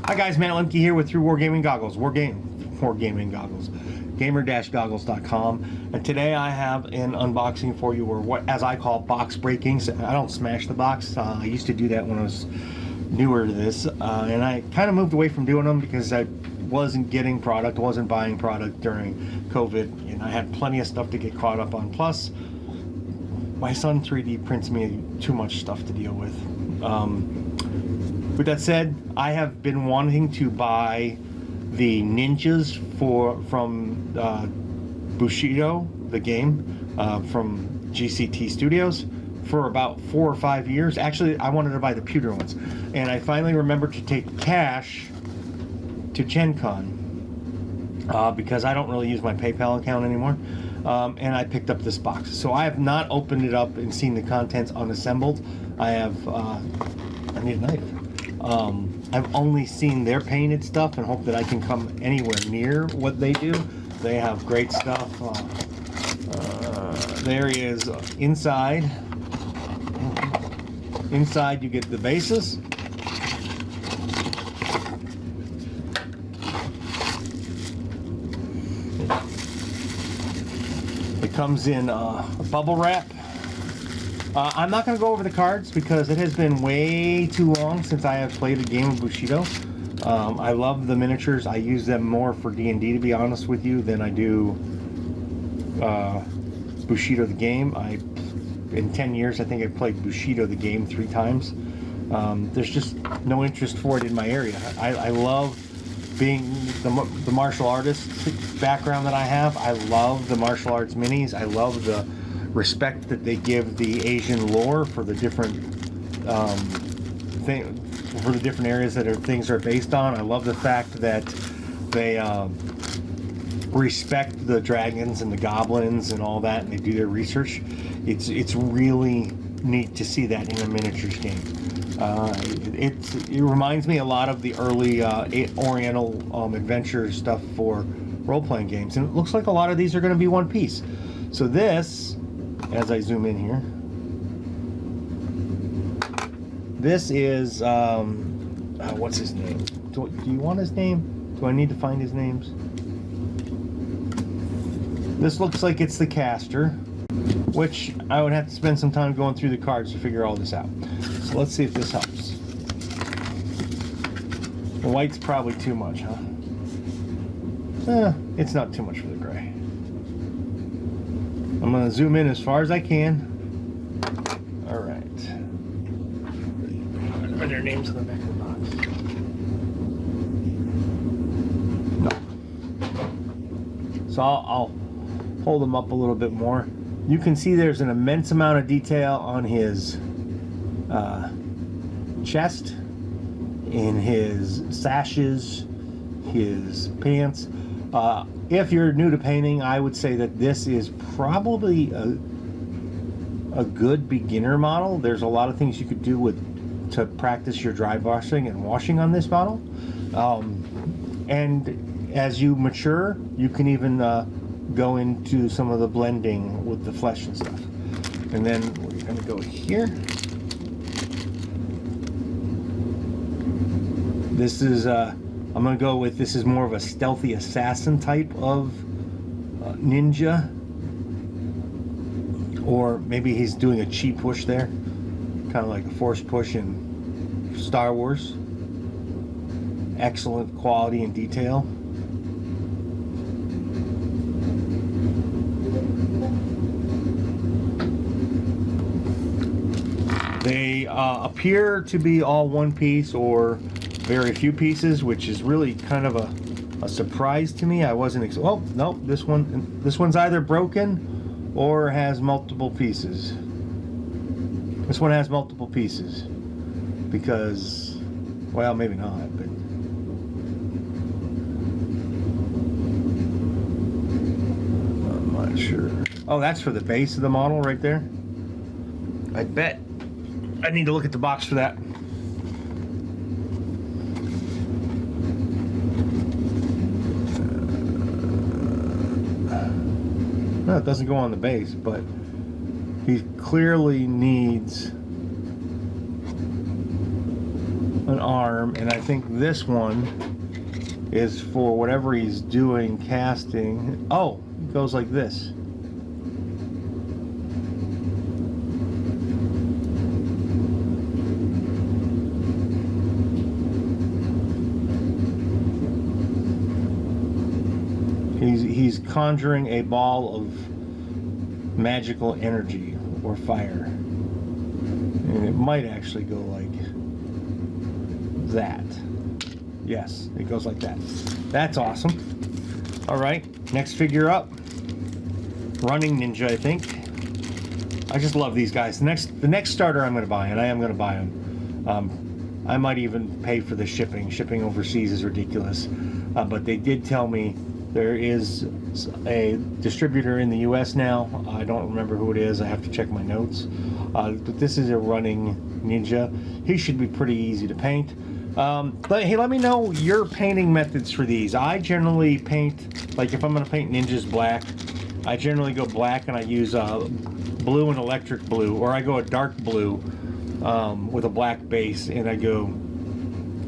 Hi guys, Matt Lemke here with Through Wargaming Goggles, Wargaming Goggles, gamer-goggles.com, and today I have an unboxing for you, or what as I call box breakings. I don't smash the box. I used to do that when I was newer to this, and I kind of moved away from doing them because I wasn't getting product, wasn't buying product during COVID, and I had plenty of stuff to get caught up on. Plus, my son 3D prints me too much stuff to deal with. With that said, I have been wanting to buy the ninjas from Bushido, the game, from GCT Studios, for about 4 or 5 years. Actually, I wanted to buy the pewter ones, and I finally remembered to take cash to Gen Con because I don't really use my PayPal account anymore, and I picked up this box. So I have not opened it up and seen the contents unassembled. I have I need a knife. I've only seen their painted stuff and hope that I can come anywhere near what they do. They have great stuff. There he is inside. Inside you get the bases. It comes in bubble wrap. I'm not going to go over the cards because it has been way too long since I have played a game of Bushido. I love the miniatures. I use them more for D&D, to be honest with you, than I do Bushido the game. In 10 years, I think I've played Bushido the game 3 times. There's just no interest for it in my area. I love being the martial artist background that I have. I love the martial arts minis. I love the respect that they give the Asian lore for the different different areas that things are based on. I love the fact that they respect the dragons and the goblins and all that, and they do their research. It's really neat to see that in a miniatures game. It reminds me a lot of the early Oriental adventure stuff for role-playing games, and it looks like a lot of these are going to be one piece. So this, as I zoom in here, this is what's his name? Do you want his name? Do I need to find his names? This looks like it's the caster, which I would have to spend some time going through the cards to figure all this out. So let's see if this helps. The white's probably too much, huh? It's not too much for the gray. I'm going to zoom in as far as I can. All right. Are there names on the back of the box? No. So I'll hold them up a little bit more. You can see there's an immense amount of detail on his chest, in his sashes, his pants. If you're new to painting, I would say that this is probably a good beginner model. There's a lot of things you could do to practice your dry brushing and washing on this model. And as you mature, you can even go into some of the blending with the flesh and stuff. And then we're going to go here. This is I'm going to go with, this is more of a stealthy assassin type of ninja. Or maybe he's doing a cheap push there. Kind of like a forced push in Star Wars. Excellent quality and detail. They appear to be all one piece or very few pieces, which is really kind of a surprise to me. I wasn't oh no, this one's either broken or has multiple pieces. This one has multiple pieces because, well, maybe not, but I'm not sure. Oh, that's for the base of the model right there. I bet I need to look at the box for that. No, it doesn't go on the base, but he clearly needs an arm, and I think this one is for whatever he's doing, casting. Oh, it goes like this. He's conjuring a ball of magical energy or fire. And it might actually go like that. Yes, it goes like that. That's awesome. All right, next figure up. Running Ninja, I think. I just love these guys. The next starter I'm going to buy, and I am going to buy them. I might even pay for the shipping. Shipping overseas is ridiculous. But they did tell me there is a distributor in the US now. I don't remember who it is. I have to check my notes. But this is a running Ninja. He should be pretty easy to paint. But hey, let me know your painting methods for these. I generally paint, like if I'm going to paint ninjas black, I generally go black and I use blue and electric blue, or I go a dark blue with a black base, and I go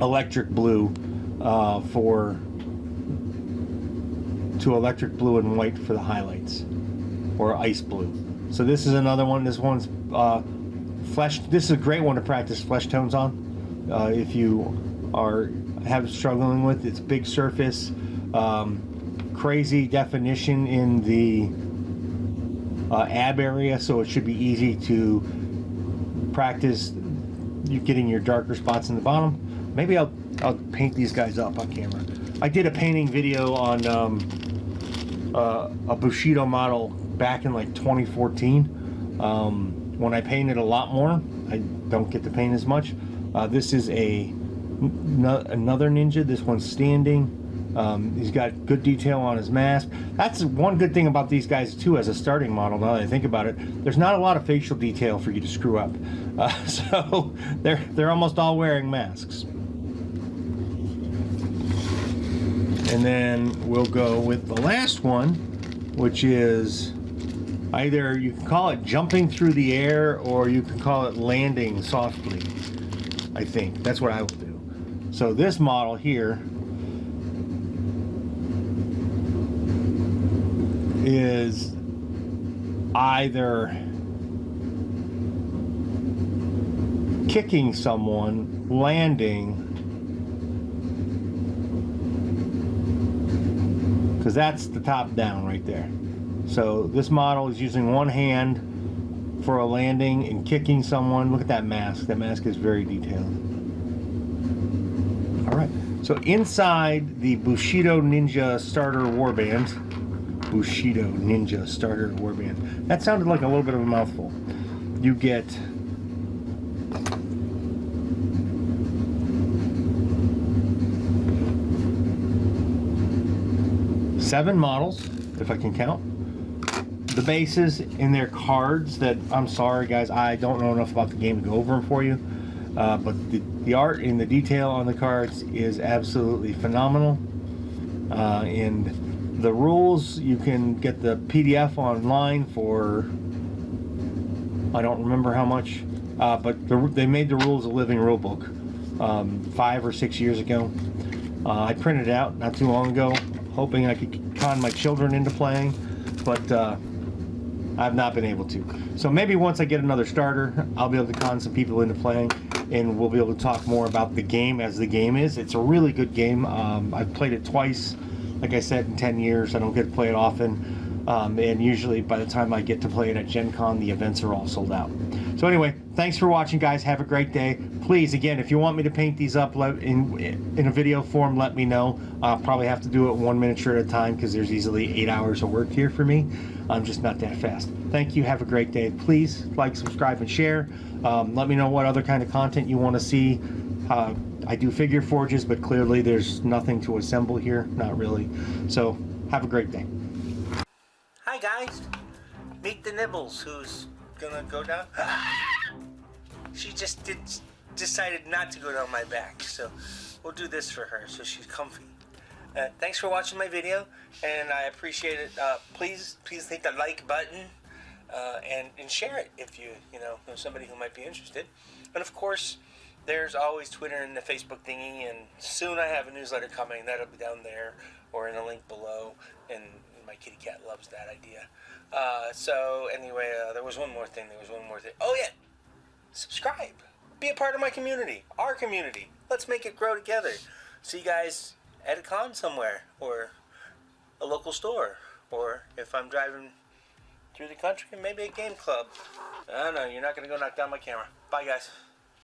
electric blue to electric blue and white for the highlights, or ice blue. So this is another one. This one's flesh. This is a great one to practice flesh tones on. If you are struggling with, it's big surface, crazy definition in the ab area, so it should be easy to practice you getting your darker spots in the bottom. Maybe I'll paint these guys up on camera. I did a painting video on a Bushido model back in like 2014 when I painted a lot more. I don't get to paint as much. This is another ninja. This one's standing. He's got good detail on his mask. That's one good thing about these guys too as a starting model, now that I think about it. There's not a lot of facial detail for you to screw up. So they're almost all wearing masks. And then we'll go with the last one, which is either you can call it jumping through the air or you can call it landing softly. I think that's what I will do. So this model here is either kicking someone, landing, because that's the top down right there. So this model is using one hand for a landing and kicking someone. Look at that mask. That mask is very detailed. All right. So inside the Bushidō Ninja starter warband, Bushidō Ninja starter warband. That sounded like a little bit of a mouthful. You get seven models, if I can count. The bases in their cards that, I'm sorry guys, I don't know enough about the game to go over them for you. But the art and the detail on the cards is absolutely phenomenal. And the rules, you can get the PDF online for, I don't remember how much, but they made the rules a living rule book 5 or 6 years ago. I printed it out not too long ago, hoping I could con my children into playing, but I've not been able to. So maybe once I get another starter, I'll be able to con some people into playing, and we'll be able to talk more about the game as the game is. It's a really good game. I've played it twice. Like I said, in 10 years, I don't get to play it often. And usually by the time I get to play it at Gen Con, the events are all sold out. So anyway, thanks for watching, guys. Have a great day. Please, again, if you want me to paint these up in a video form, let me know. I'll probably have to do it 1 miniature at a time because there's easily 8 hours of work here for me. I'm just not that fast. Thank you. Have a great day. Please like, subscribe, and share. Let me know what other kind of content you want to see. I do figure forges, but clearly there's nothing to assemble here. Not really. So have a great day. Hi guys. Meet the Nibbles, who's gonna go down. She just decided not to go down my back, so we'll do this for her so she's comfy. Thanks for watching my video, and I appreciate it. Please hit the like button and share it if you know somebody who might be interested. And of course, there's always Twitter and the Facebook thingy, and soon I have a newsletter coming. That'll be down there or in a link below, and my kitty cat loves that idea. So anyway, there was one more thing. Oh yeah, subscribe. Be a part of my community, our community. Let's make it grow together. See you guys at a con somewhere, or a local store, or if I'm driving through the country, maybe a game club. I don't know, you're not going to go knock down my camera. Bye, guys.